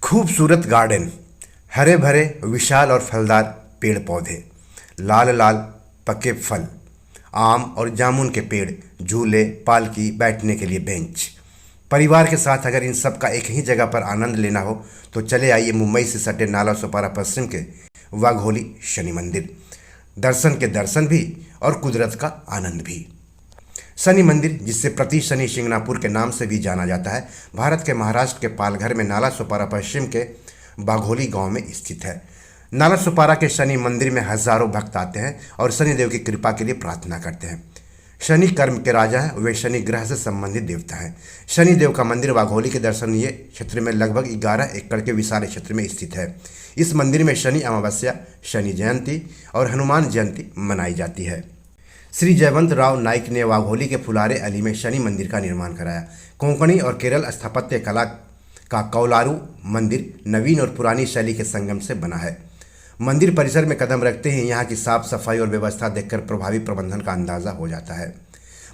खूबसूरत गार्डन, हरे भरे विशाल और फलदार पेड़ पौधे, लाल लाल पके फल, आम और जामुन के पेड़, झूले, पालकी, बैठने के लिए बेंच। परिवार के साथ अगर इन सब का एक ही जगह पर आनंद लेना हो तो चले आइए मुंबई से सटे नाला सोपारा पश्चिम के वाघोली शनि मंदिर। दर्शन के दर्शन भी और कुदरत का आनंद भी। शनि मंदिर, जिससे प्रति शनि शिंगणापुर के नाम से भी जाना जाता है, भारत के महाराष्ट्र के पालघर में नाला सोपारा पश्चिम के वाघोली गांव में स्थित है। नाला सोपारा के शनि मंदिर में हजारों भक्त आते हैं और शनिदेव की कृपा के लिए प्रार्थना करते हैं। शनि कर्म के राजा हैं, वे शनि ग्रह से संबंधित देवता हैं। शनिदेव का मंदिर वाघोली के दर्शनीय क्षेत्र में लगभग 11 एकड़ के विशाल क्षेत्र में स्थित है। इस मंदिर में शनि अमावस्या, शनि जयंती और हनुमान जयंती मनाई जाती है। श्री जयवंत राव नाइक ने वाघोली के फुलारे अली में शनि मंदिर का निर्माण कराया। कोंकणी और केरल स्थापत्य कला का कौलारू मंदिर नवीन और पुरानी शैली के संगम से बना है। मंदिर परिसर में कदम रखते ही यहाँ की साफ सफाई और व्यवस्था देखकर प्रभावी प्रबंधन का अंदाजा हो जाता है।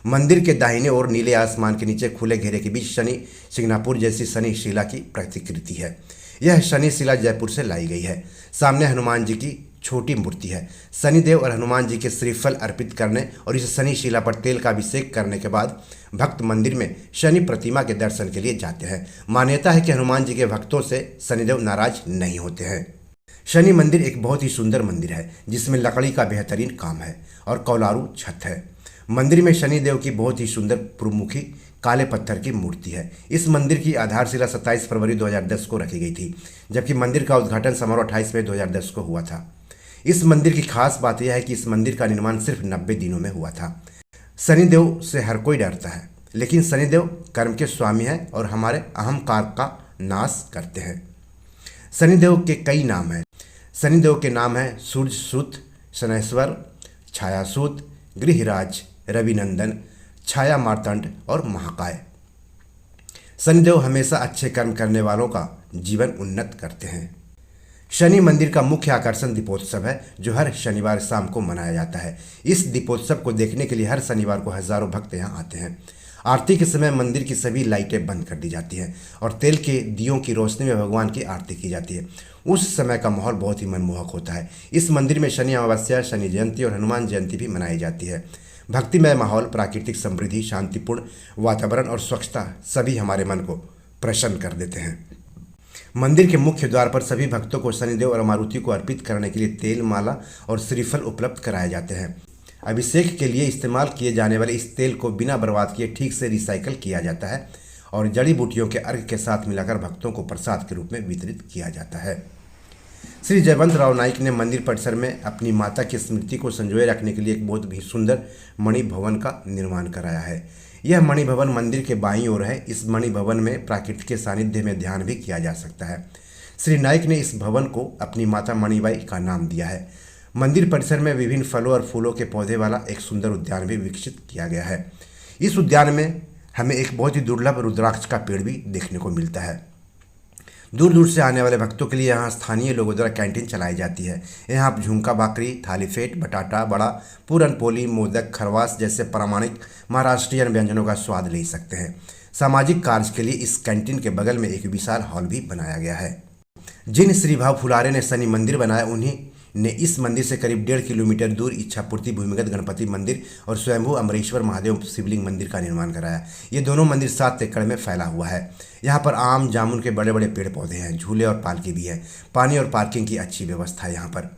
मंदिर के दाहिने ओर नीले आसमान के नीचे खुले घेरे के बीच शनि शिंगणापुर जैसी शनि शिला की प्रतिकृति है। यह शनि शिला जयपुर से लाई गई है। सामने हनुमान जी की छोटी मूर्ति है। शनिदेव और हनुमान जी के श्रीफल अर्पित करने और इस शनि शिला पर तेल का अभिषेक करने के बाद भक्त मंदिर में शनि प्रतिमा के दर्शन के लिए जाते हैं। मान्यता है कि हनुमान जी के भक्तों से शनिदेव नाराज नहीं होते हैं। शनि मंदिर एक बहुत ही सुंदर मंदिर है जिसमें लकड़ी का बेहतरीन काम है और कौलारू छत है। मंदिर में शनिदेव की बहुत ही सुंदर पुरमुखी काले पत्थर की मूर्ति है। इस मंदिर की आधारशिला 27 फरवरी 2010 को रखी गई थी, जबकि मंदिर का उद्घाटन समारोह 28 मई 2010 को हुआ था। इस मंदिर की खास बात यह है कि इस मंदिर का निर्माण सिर्फ 90 दिनों में हुआ था। शनिदेव से हर कोई डरता है, लेकिन शनिदेव कर्म के स्वामी हैं और हमारे अहंकार का नाश करते हैं। शनिदेव के कई नाम हैं। शनिदेव के नाम हैं सूर्यसूत, शनैश्वर, छायासूत, गृहराज, रविनंदन, छाया मार्तंड और महाकाय। शनिदेव हमेशा अच्छे कर्म करने वालों का जीवन उन्नत करते हैं। शनि मंदिर का मुख्य आकर्षण दीपोत्सव है, जो हर शनिवार शाम को मनाया जाता है। इस दीपोत्सव को देखने के लिए हर शनिवार को हजारों भक्त यहाँ आते हैं। आरती के समय मंदिर की सभी लाइटें बंद कर दी जाती हैं और तेल के दियों की रोशनी में भगवान की आरती की जाती है। उस समय का माहौल बहुत ही मनमोहक होता है। इस मंदिर में शनि अमावस्या, शनि जयंती और हनुमान जयंती भी मनाई जाती है। भक्तिमय माहौल, प्राकृतिक समृद्धि, शांतिपूर्ण वातावरण और स्वच्छता सभी हमारे मन को प्रसन्न कर देते हैं। मंदिर के मुख्य द्वार पर सभी भक्तों को शनिदेव और मारुति को अर्पित करने के लिए तेल, माला और श्रीफल उपलब्ध कराए जाते हैं। अभिषेक के लिए इस्तेमाल किए जाने वाले इस तेल को बिना बर्बाद किए ठीक से रिसाइकल किया जाता है और जड़ी बूटियों के अर्घ के साथ मिलाकर भक्तों को प्रसाद के रूप में वितरित किया जाता है। श्री जयवंत राव नाइक ने मंदिर परिसर में अपनी माता की स्मृति को संजोए रखने के लिए एक बहुत भी सुंदर मणि भवन का निर्माण कराया है। यह मणि भवन मंदिर के बाईं ओर है। इस मणि भवन में प्रकृति के सानिध्य में ध्यान भी किया जा सकता है। श्री नाइक ने इस भवन को अपनी माता मणिबाई का नाम दिया है। मंदिर परिसर में विभिन्न फलों और फूलों के पौधे वाला एक सुंदर उद्यान भी विकसित किया गया है। इस उद्यान में हमें एक बहुत ही दुर्लभ रुद्राक्ष का पेड़ भी देखने को मिलता है। दूर दूर से आने वाले भक्तों के लिए यहाँ स्थानीय लोगों द्वारा कैंटीन चलाई जाती है। यहाँ आप झुमका भाकरी, थाली फेट, बटाटा बड़ा, पूरन पोली, मोदक, खरवास जैसे प्रामाणिक महाराष्ट्रीयन व्यंजनों का स्वाद ले सकते हैं। सामाजिक कार्य के लिए इस कैंटीन के बगल में एक विशाल हॉल भी बनाया गया है। जिन श्री भाव फुलारे ने शनि मंदिर बनाया, उन्हीं ने इस मंदिर से करीब 1.5 किलोमीटर दूर इच्छापूर्ति भूमिगत गणपति मंदिर और स्वयंभू अमरेश्वर महादेव शिवलिंग मंदिर का निर्माण कराया। ये दोनों मंदिर 7 एकड़ में फैला हुआ है। यहाँ पर आम, जामुन के बड़े बड़े पेड़ पौधे हैं, झूले और पालकी भी है। पानी और पार्किंग की अच्छी व्यवस्था है यहाँ पर।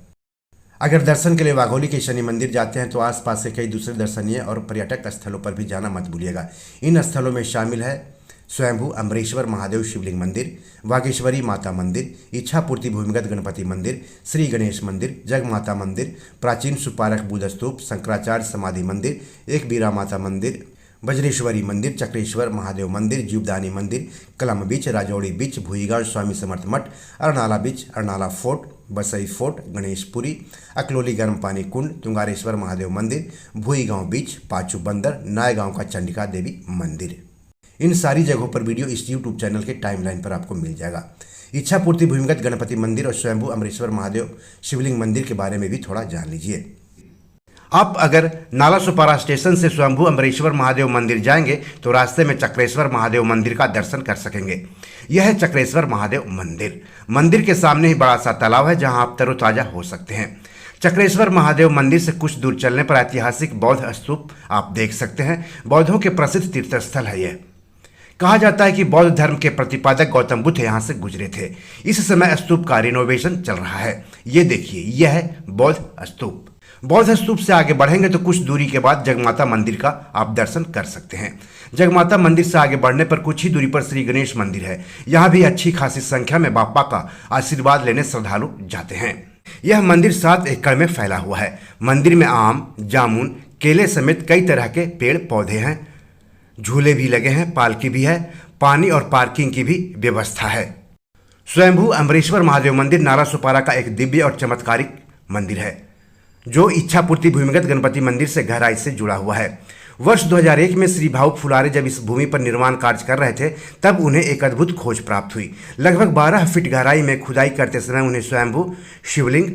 अगर दर्शन के लिए वाघोली के शनि मंदिर जाते हैं तो आसपास के कई दूसरे दर्शनीय और पर्यटक स्थलों पर भी जाना मत भूलिएगा। इन स्थलों में शामिल है स्वयंभू अमरेश्वर महादेव शिवलिंग मंदिर, वागेश्वरी माता मंदिर, इच्छापूर्ति भूमिगत गणपति मंदिर, श्री गणेश मंदिर, जगमाता मंदिर, प्राचीन सुपारक बुद्ध स्तूप, शंकराचार्य समाधि मंदिर, एक बीरा माता मंदिर, वज्रेश्वरी मंदिर, चक्रेश्वर महादेव मंदिर, जीवदानी मंदिर, कलम बीच, राजौड़ी बीच, भूईगांव स्वामी समर्थ मठ, अरनाला बीच, अरनाला फोर्ट, बसई फोर्ट, गणेशपुरी, अकलोली गर्म पानी कुंड, तुंगारेश्वर महादेव मंदिर, भूईगांव बीच, पाचू बंदर, नायगांव का चंडिका देवी मंदिर। इन सारी जगहों पर वीडियो इस YouTube चैनल के टाइमलाइन पर आपको मिल जाएगा। इच्छापूर्ति भूमिगत गणपति मंदिर और स्वयंभू अमरेश्वर महादेव शिवलिंग मंदिर के बारे में भी थोड़ा जान लीजिए। आप अगर नालासोपारा स्टेशन से स्वयंभू अमरेश्वर महादेव मंदिर जाएंगे तो रास्ते में चक्रेश्वर महादेव मंदिर का दर्शन कर सकेंगे। यह है चक्रेश्वर महादेव मंदिर। मंदिर के सामने ही बड़ा सा तालाब है जहां आप तरोताजा हो सकते हैं। चक्रेश्वर महादेव मंदिर से कुछ दूर चलने पर ऐतिहासिक बौद्ध स्तूप आप देख सकते हैं। बौद्धों के प्रसिद्ध तीर्थस्थल है यह। कहा जाता है कि बौद्ध धर्म के प्रतिपादक गौतम बुद्ध यहाँ से गुजरे थे। इस समय स्तूप का रिनोवेशन चल रहा है। ये देखिए, यह है बौद्ध स्तूप। बौद्ध स्तूप से आगे बढ़ेंगे तो कुछ दूरी के बाद जगमाता मंदिर का आप दर्शन कर सकते हैं। जगमाता मंदिर से आगे बढ़ने पर कुछ ही दूरी पर श्री गणेश मंदिर है। यहाँ भी अच्छी खासी संख्या में बापा का आशीर्वाद लेने श्रद्धालु जाते हैं। यह मंदिर 7 एकड़ में फैला हुआ है। मंदिर में आम, जामुन, केले समेत कई तरह के पेड़ पौधे हैं। झूले भी लगे हैं, पालकी भी है, पानी और पार्किंग की भी व्यवस्था है। स्वयंभू अमरेश्वर महादेव मंदिर नालासोपारा का एक दिव्य और चमत्कारिक मंदिर है जो इच्छापूर्ति भूमिगत गणपति मंदिर से गहराई से जुड़ा हुआ है। वर्ष 2001 में श्री भाऊक फुलारे जब इस भूमि पर निर्माण कार्य कर रहे थे तब उन्हें एक अद्भुत खोज प्राप्त हुई। लगभग 12 फीट गहराई में खुदाई करते समय उन्हें स्वयंभू शिवलिंग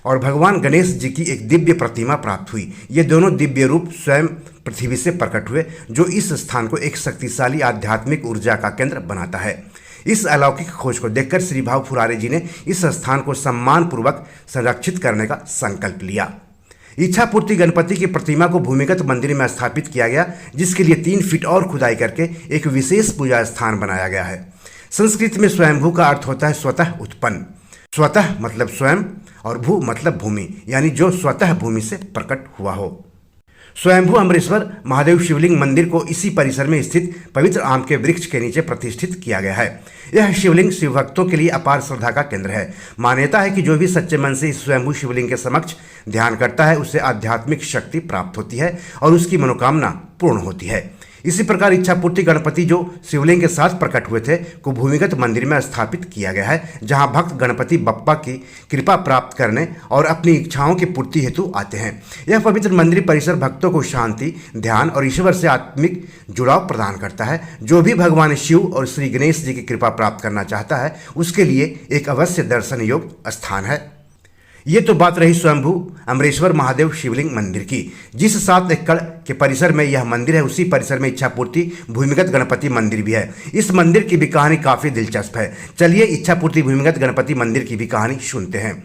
और भगवान गणेश जी की एक दिव्य प्रतिमा प्राप्त हुई। ये दोनों दिव्य रूप स्वयं पृथ्वी से प्रकट हुए जो इस स्थान को एक शक्तिशाली आध्यात्मिक ऊर्जा का केंद्र बनाता है। इस अलौकिक खोज को देखकर श्री भाऊ फुलारे जी ने इस स्थान को सम्मानपूर्वक संरक्षित करने का संकल्प लिया। इच्छापूर्ति गणपति की प्रतिमा को भूमिगत मंदिर में स्थापित किया गया जिसके लिए 3 फीट और खुदाई करके एक विशेष पूजा स्थान बनाया गया है। संस्कृत में स्वयंभू का अर्थ होता है स्वतः उत्पन्न। स्वतः मतलब स्वयं और भू मतलब भूमि, यानी जो स्वतः भूमि से प्रकट हुआ हो। स्वयंभू अमरेश्वर महादेव शिवलिंग मंदिर को इसी परिसर में स्थित पवित्र आम के वृक्ष के नीचे प्रतिष्ठित किया गया है। यह शिवलिंग शिव भक्तों के लिए अपार श्रद्धा का केंद्र है। मान्यता है कि जो भी सच्चे मन से इस स्वयंभू शिवलिंग के समक्ष ध्यान करता है उसे आध्यात्मिक शक्ति प्राप्त होती है और उसकी मनोकामना पूर्ण होती है। इसी प्रकार इच्छापूर्ति गणपति जो शिवलिंग के साथ प्रकट हुए थे को भूमिगत मंदिर में स्थापित किया गया है जहां भक्त गणपति बप्पा की कृपा प्राप्त करने और अपनी इच्छाओं की पूर्ति हेतु आते हैं। यह पवित्र मंदिर परिसर भक्तों को शांति, ध्यान और ईश्वर से आत्मिक जुड़ाव प्रदान करता है। जो भी भगवान शिव और श्री गणेश जी की कृपा प्राप्त करना चाहता है उसके लिए एक अवश्य दर्शन योग्य स्थान है। ये तो बात रही स्वयंभू अमरेश्वर महादेव शिवलिंग मंदिर की। जिस 7 एकड़ के परिसर में यह मंदिर है उसी परिसर में इच्छापूर्ति भूमिगत गणपति मंदिर भी है। इस मंदिर की भी कहानी काफ़ी दिलचस्प है। चलिए इच्छापूर्ति भूमिगत गणपति मंदिर की भी कहानी सुनते हैं।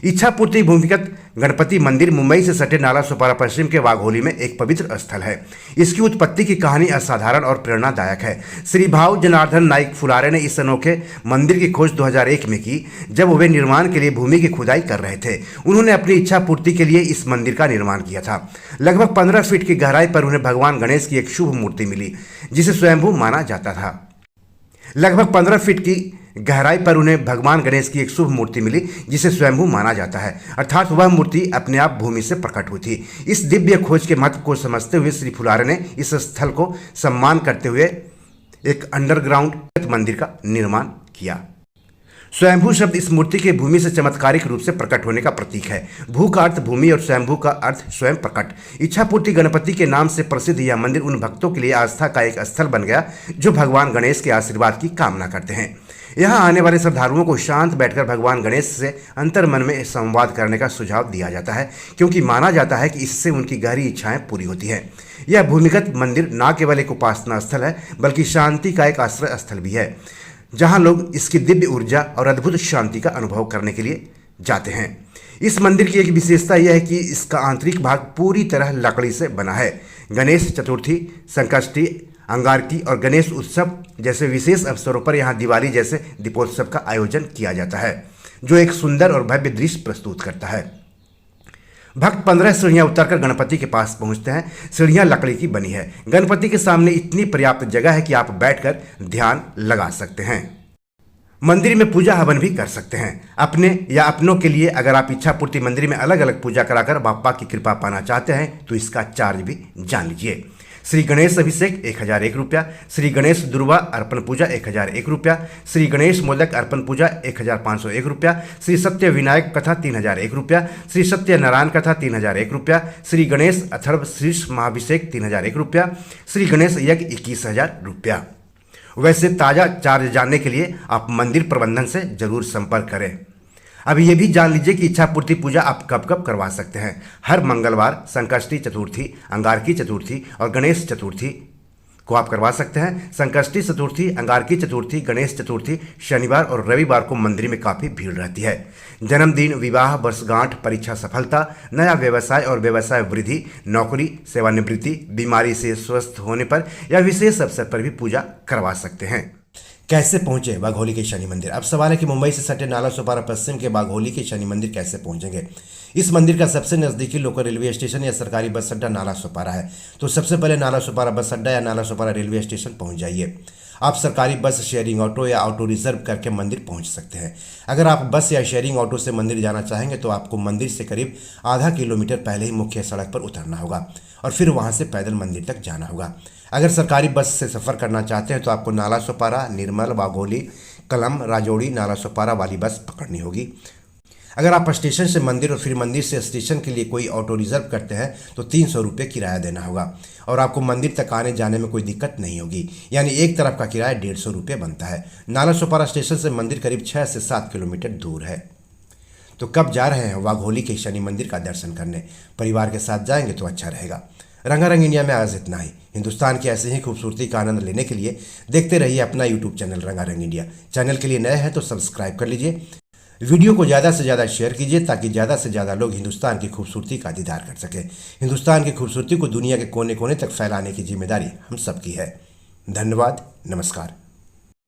इच्छापूर्ति भूमिगत गणपति मंदिर मुंबई से सटे नालासोपारा पश्चिम के वाघोली में एक पवित्र स्थल है। इसकी उत्पत्ति की कहानी असाधारण और प्रेरणादायक है। श्री भाव जनार्दन नाइक फुलारे ने इस अनोखे मंदिर की खोज 2001 में की जब वे निर्माण के लिए भूमि की खुदाई कर रहे थे। उन्होंने अपनी इच्छा पूर्ति के लिए इस मंदिर का निर्माण किया था। लगभग 15 फीट की गहराई पर उन्हें भगवान गणेश की एक शुभ मूर्ति मिली जिसे स्वयंभू माना जाता था। लगभग 15 फीट की गहराई पर उन्हें भगवान गणेश की एक शुभ मूर्ति मिली जिसे स्वयंभू माना जाता है, अर्थात वह मूर्ति अपने आप भूमि से प्रकट हुई थी। इस दिव्य खोज के महत्व को समझते हुए श्री फुलारे ने इस स्थल को सम्मान करते हुए एक अंडरग्राउंड मंदिर का निर्माण किया। स्वयंभू शब्द इस मूर्ति के भूमि से चमत्कारिक रूप से प्रकट होने का प्रतीक है। भू का अर्थ भूमि और स्वयंभू का अर्थ स्वयं प्रकट। इच्छापूर्ति गणपति के नाम से प्रसिद्ध यह मंदिर उन भक्तों के लिए आस्था का एक स्थल बन गया जो भगवान गणेश के आशीर्वाद की कामना करते हैं। यहाँ आने वाले श्रद्धालुओं को शांत बैठकर भगवान गणेश से अंतर मन में संवाद करने का सुझाव दिया जाता है क्योंकि माना जाता है कि इससे उनकी गहरी इच्छाएं पूरी होती हैं। यह भूमिगत मंदिर न केवल एक उपासना स्थल है बल्कि शांति का एक आश्रय स्थल भी है जहाँ लोग इसकी दिव्य ऊर्जा और अद्भुत शांति का अनुभव करने के लिए जाते हैं। इस मंदिर की एक विशेषता यह है कि इसका आंतरिक भाग पूरी तरह लकड़ी से बना है। गणेश चतुर्थी, संकष्टी, अंगारकी और गणेश उत्सव जैसे विशेष अवसरों पर यहाँ दिवाली जैसे दीपोत्सव का आयोजन किया जाता है जो एक सुंदर और भव्य दृश्य प्रस्तुत करता है। भक्त 15 सीढ़ियाँ उतरकर गणपति के पास पहुँचते हैं। सीढ़ियाँ लकड़ी की बनी है। गणपति के सामने इतनी पर्याप्त जगह है कि आप बैठकर ध्यान लगा सकते हैं। मंदिर में पूजा हवन भी कर सकते हैं। अपने या अपनों के लिए अगर आप इच्छापूर्ति मंदिर में अलग अलग पूजा कराकर बापा की कृपा पाना चाहते हैं तो इसका चार्ज भी जान लीजिए। श्री गणेश अभिषेक 1001 रुपया, श्री गणेश दुर्वा अर्पण पूजा 1001 रुपया, श्री गणेश मोदक अर्पण पूजा 1501 रुपया, श्री सत्य विनायक कथा 3001 रुपया, श्री सत्य नारायण कथा 3001 रुपया, श्री गणेश अथर्व शीर्ष महाभिषेक 3001 रुपया, श्री गणेश यज्ञ 21000 रुपया। वैसे ताज़ा चार्ज जानने के लिए आप मंदिर प्रबंधन से जरूर संपर्क करें। अब ये भी जान लीजिए कि इच्छा पूर्ति पूजा आप कब कब करवा सकते हैं। हर मंगलवार, संकष्टी चतुर्थी, अंगारकी चतुर्थी और गणेश चतुर्थी को आप करवा सकते हैं। संकष्टी चतुर्थी, अंगारकी चतुर्थी, गणेश चतुर्थी शनिवार और रविवार को मंदिर में काफ़ी भीड़ रहती है। जन्मदिन, विवाह, वर्षगांठ, परीक्षा सफलता, नया व्यवसाय और व्यवसाय वृद्धि, नौकरी, सेवानिवृत्ति, बीमारी से स्वस्थ होने पर या विशेष अवसर पर भी पूजा करवा सकते हैं। कैसे पहुंचे वाघोली के शनि मंदिर? अब सवाल है कि मुंबई से सटे नाला सोपारा पश्चिम के वाघोली के शनि मंदिर कैसे पहुंचेंगे। इस मंदिर का सबसे नज़दीकी लोकल रेलवे स्टेशन या सरकारी बस अड्डा नाला सोपारा है। तो सबसे पहले नाला सोपारा बस अड्डा या नाला सोपारा रेलवे स्टेशन पहुंच जाइए। आप सरकारी बस, शेयरिंग ऑटो या ऑटो रिजर्व करके मंदिर पहुंच सकते हैं। अगर आप बस या शेयरिंग ऑटो से मंदिर जाना चाहेंगे तो आपको मंदिर से करीब आधा किलोमीटर पहले ही मुख्य सड़क पर उतरना होगा और फिर वहां से पैदल मंदिर तक जाना होगा। अगर सरकारी बस से सफ़र करना चाहते हैं तो आपको नाला सोपारा, निर्मल, वाघोली, कलम, राजौड़ी, नाला सोपारा वाली बस पकड़नी होगी। अगर आप स्टेशन से मंदिर और फिर मंदिर से स्टेशन के लिए कोई ऑटो रिजर्व करते हैं तो 300 रुपये किराया देना होगा और आपको मंदिर तक आने जाने में कोई दिक्कत नहीं होगी, यानी एक तरफ का किराया 150 रुपये बनता है। नाला सोपारा स्टेशन से मंदिर करीब 6 से 7 किलोमीटर दूर है। तो कब जा रहे हैं वाघोली के शनि मंदिर का दर्शन करने? परिवार के साथ जाएंगे तो अच्छा रहेगा। रंगारंग इंडिया में आज इतना ही। हिंदुस्तान की ऐसे ही खूबसूरती का आनंद लेने के लिए देखते रहिए अपना यूट्यूब चैनल रंगारंग इंडिया। चैनल के लिए नए हैं तो सब्सक्राइब कर लीजिए। वीडियो को ज़्यादा से ज़्यादा शेयर कीजिए ताकि ज़्यादा से ज़्यादा लोग हिंदुस्तान की खूबसूरती का दीदार कर सकें। हिंदुस्तान की खूबसूरती को दुनिया के कोने कोने तक फैलाने की जिम्मेदारी हम सबकी है। धन्यवाद, नमस्कार।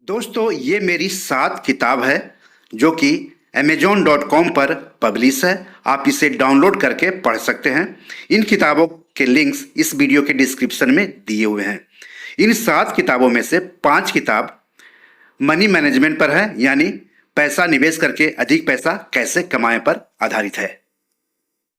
दोस्तों, ये मेरी 7 किताब है जो कि amazon.com पर पब्लिश है। आप इसे डाउनलोड करके पढ़ सकते हैं। इन किताबों के लिंक्स इस वीडियो के डिस्क्रिप्शन में दिए हुए हैं। इन 7 किताबों में से 5 किताब मनी मैनेजमेंट पर है, यानी पैसा निवेश करके अधिक पैसा कैसे कमाएं पर आधारित है।